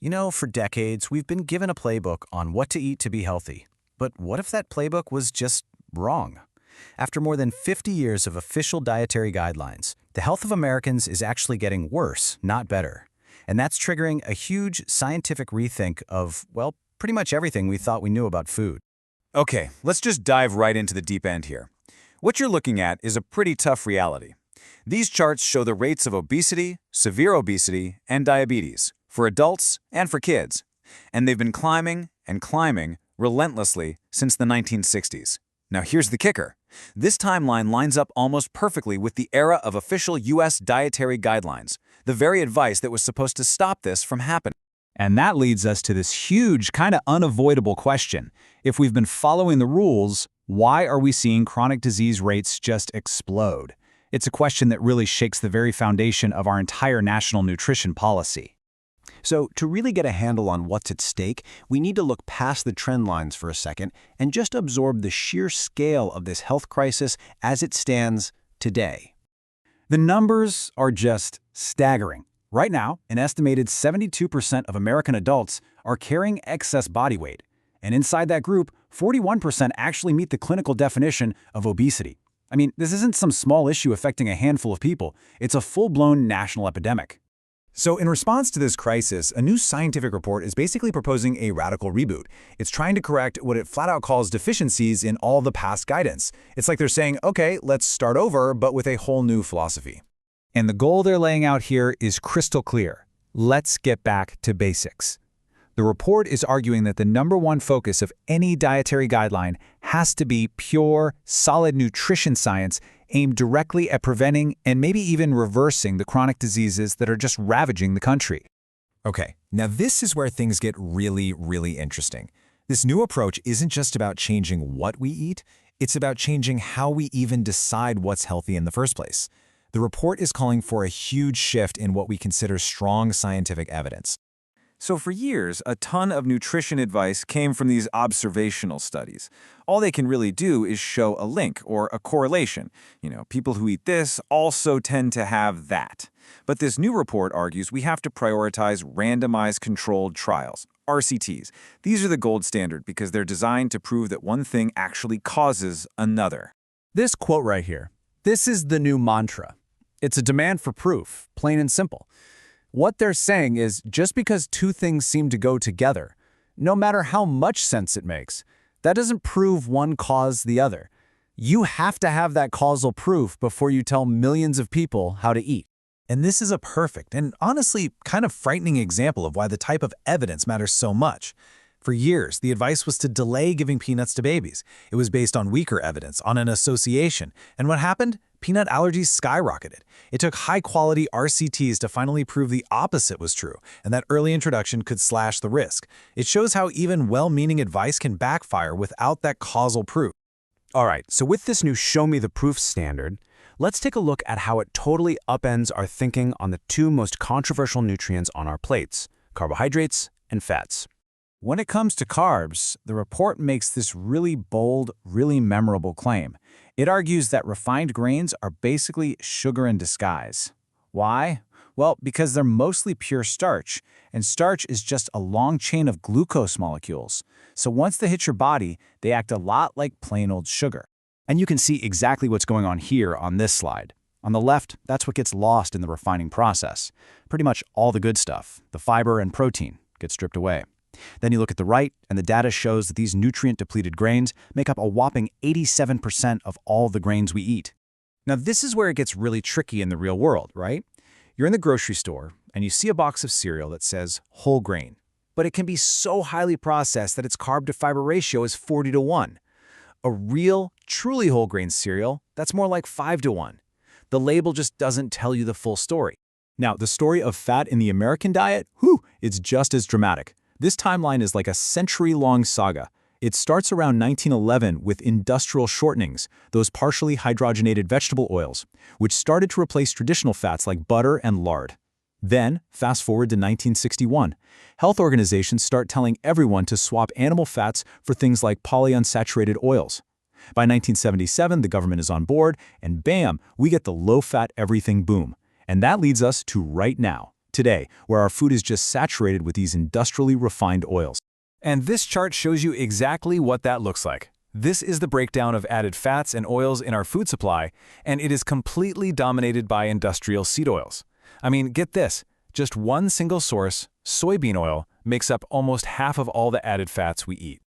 For decades, we've been given a playbook on what to eat to be healthy. But what if that playbook was just wrong? After more than 50 years of official dietary guidelines, the health of Americans is actually getting worse, not better. And that's triggering a huge scientific rethink of, well, pretty much everything we thought we knew about food. Okay, let's just dive right into the deep end here. What you're looking at is a pretty tough reality. These charts show the rates of obesity, severe obesity, and diabetes for adults and for kids. And they've been climbing and climbing relentlessly since the 1960s. Now here's the kicker. This timeline lines up almost perfectly with the era of official U.S. dietary guidelines, the very advice that was supposed to stop this from happening. And that leads us to this huge, kind of unavoidable question. If we've been following the rules, why are we seeing chronic disease rates just explode? It's a question that really shakes the very foundation of our entire national nutrition policy. So, to really get a handle on what's at stake, we need to look past the trend lines for a second and just absorb the sheer scale of this health crisis as it stands today. The numbers are just staggering. Right now, an estimated 72% of American adults are carrying excess body weight. And inside that group, 41% actually meet the clinical definition of obesity. I mean, this isn't some small issue affecting a handful of people. It's a full-blown national epidemic. So in response to this crisis, a new scientific report is basically proposing a radical reboot. It's trying to correct what it flat out calls deficiencies in all the past guidance. It's like they're saying, okay, let's start over, but with a whole new philosophy. And the goal they're laying out here is crystal clear. Let's get back to basics. The report is arguing that the #1 focus of any dietary guideline has to be pure, solid nutrition science aimed directly at preventing and maybe even reversing the chronic diseases that are just ravaging the country. Okay, now this is where things get really, really interesting. This new approach isn't just about changing what we eat, it's about changing how we even decide what's healthy in the first place. The report is calling for a huge shift in what we consider strong scientific evidence. So for years, a ton of nutrition advice came from these observational studies. All they can really do is show a link or a correlation. People who eat this also tend to have that. But this new report argues we have to prioritize randomized controlled trials, RCTs. These are the gold standard because they're designed to prove that one thing actually causes another. This quote right here, this is the new mantra. It's a demand for proof, plain and simple. What they're saying is just because two things seem to go together, no matter how much sense it makes, that doesn't prove one caused the other. You have to have that causal proof before you tell millions of people how to eat. And this is a perfect and honestly kind of frightening example of why the type of evidence matters so much. For years, the advice was to delay giving peanuts to babies. It was based on weaker evidence, on an association. And what happened? Peanut allergies skyrocketed. It took high-quality RCTs to finally prove the opposite was true, and that early introduction could slash the risk. It shows how even well-meaning advice can backfire without that causal proof. All right, so with this new show me the proof standard, let's take a look at how it totally upends our thinking on the two most controversial nutrients on our plates, carbohydrates and fats. When it comes to carbs, the report makes this really bold, really memorable claim. It argues that refined grains are basically sugar in disguise. Why? Well, because they're mostly pure starch, and starch is just a long chain of glucose molecules. So once they hit your body, they act a lot like plain old sugar. And you can see exactly what's going on here on this slide. On the left, that's what gets lost in the refining process. Pretty much all the good stuff, the fiber and protein, gets stripped away. Then you look at the right, and the data shows that these nutrient-depleted grains make up a whopping 87% of all the grains we eat. Now, this is where it gets really tricky in the real world, right? You're in the grocery store, and you see a box of cereal that says whole grain. But it can be so highly processed that its carb-to-fiber ratio is 40-1. A real, truly whole grain cereal, that's more like 5-1. The label just doesn't tell you the full story. Now, the story of fat in the American diet, it's just as dramatic. This timeline is like a century-long saga. It starts around 1911 with industrial shortenings, those partially hydrogenated vegetable oils, which started to replace traditional fats like butter and lard. Then, fast forward to 1961, health organizations start telling everyone to swap animal fats for things like polyunsaturated oils. By 1977, the government is on board, and bam, we get the low-fat everything boom. And that leads us to right now. today, where our food is just saturated with these industrially refined oils. And this chart shows you exactly what that looks like. This is the breakdown of added fats and oils in our food supply, and it is completely dominated by industrial seed oils. I mean, get this, just one single source, soybean oil, makes up almost half of all the added fats we eat.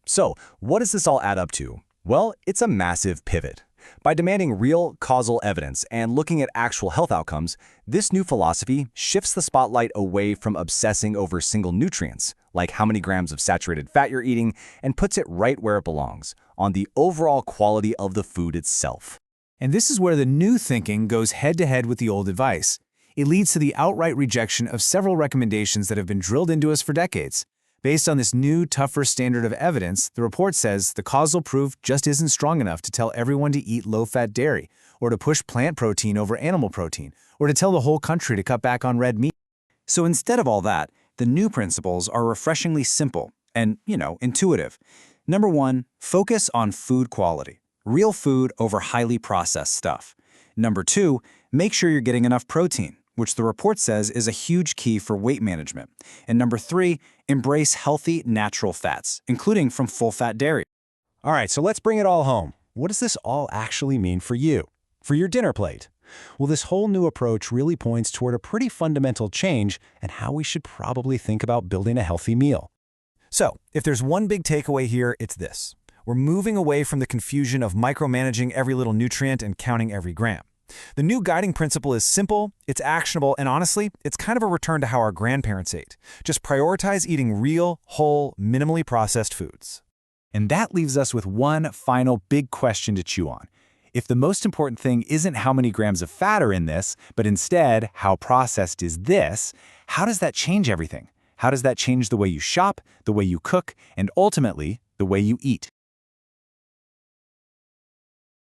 So, what does this all add up to? Well, it's a massive pivot. By demanding real causal evidence and looking at actual health outcomes, this new philosophy shifts the spotlight away from obsessing over single nutrients, like how many grams of saturated fat you're eating, and puts it right where it belongs, on the overall quality of the food itself. And this is where the new thinking goes head-to-head with the old advice. It leads to the outright rejection of several recommendations that have been drilled into us for decades. Based on this new, tougher standard of evidence, the report says the causal proof just isn't strong enough to tell everyone to eat low-fat dairy, or to push plant protein over animal protein, or to tell the whole country to cut back on red meat. So instead of all that, the new principles are refreshingly simple and, intuitive. Number 1, focus on food quality. Real food over highly processed stuff. Number 2, make sure you're getting enough protein, which the report says is a huge key for weight management. And number 3, embrace healthy, natural fats, including from full-fat dairy. All right, so let's bring it all home. What does this all actually mean for you? For your dinner plate? Well, this whole new approach really points toward a pretty fundamental change in how we should probably think about building a healthy meal. So, if there's one big takeaway here, it's this. We're moving away from the confusion of micromanaging every little nutrient and counting every gram. The new guiding principle is simple, it's actionable, and honestly, it's kind of a return to how our grandparents ate. Just prioritize eating real, whole, minimally processed foods. And that leaves us with one final big question to chew on. If the most important thing isn't how many grams of fat are in this, but instead how processed is this, how does that change everything? How does that change the way you shop, the way you cook, and ultimately, the way you eat?